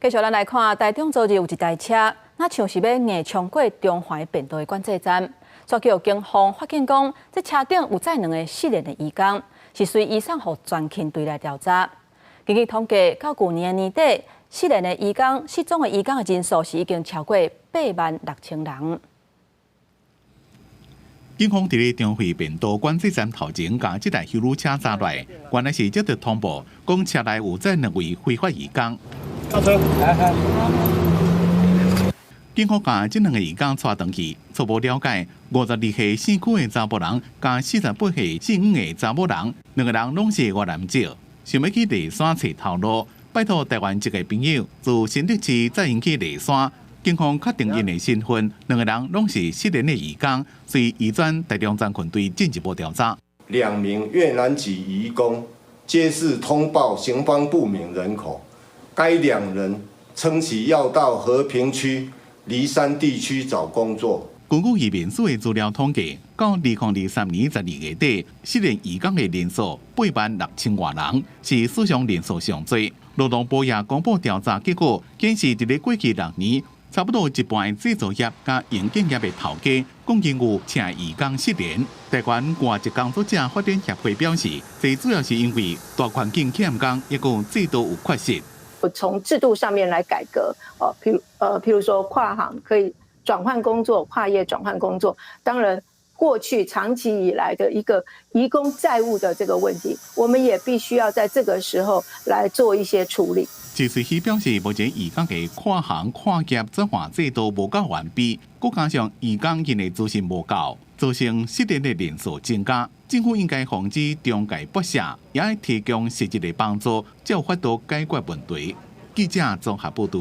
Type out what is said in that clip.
继续咱来看，台中昨日有一台车，那像是要硬冲过中环便道的管制站，所叫警方发现讲，这车顶有载2个失联的移工，是随移送予专勤队来调查。根据统计，到去年年底，失联的移工、失踪的移工的人数是已经超过86000人。警方伫中环便道管制站头前，将这台修路车抓来，原来是接到通报，讲车内有载2位非法移工。下车，来。警方将这2个移工带回去，初步了解，52岁姓邱的查某人，加48岁姓吴的查某人，2个人拢是越南籍，想要去丽山找头路，拜托台湾一个朋友自新竹市载因去丽山。警方确定因的身份，2个人拢是失联的移工，随移转台中站群队进一步调查。2名越南籍移工皆是通报行方不明人口，该2人称其要到和平区梨山地区找工作。根据移民署的资料统计，到2023年12月底，失联移工的人数86000多人，是史上人数上多。劳动部也公布调查结果，显示在过去6年。差不多一半制造业甲营建业的头家，共计有请移工失联。台湾外籍工作者发展协会表示，这主要是因为大环境欠工，也有制度有缺失。从制度上面来改革，譬如说跨行可以转换工作，跨业转换工作。当然，过去长期以来的一个移工债务的这个问题，我们也必须要在这个时候来做一些处理。徐水熙表示，目前移工的跨行跨业转换制度无够完备，再加上移工因的资讯无够，造成失联的人数增加。政府应该防止中介剥削，也要提供实际的帮助，才有法度解决问题。记者综合报道。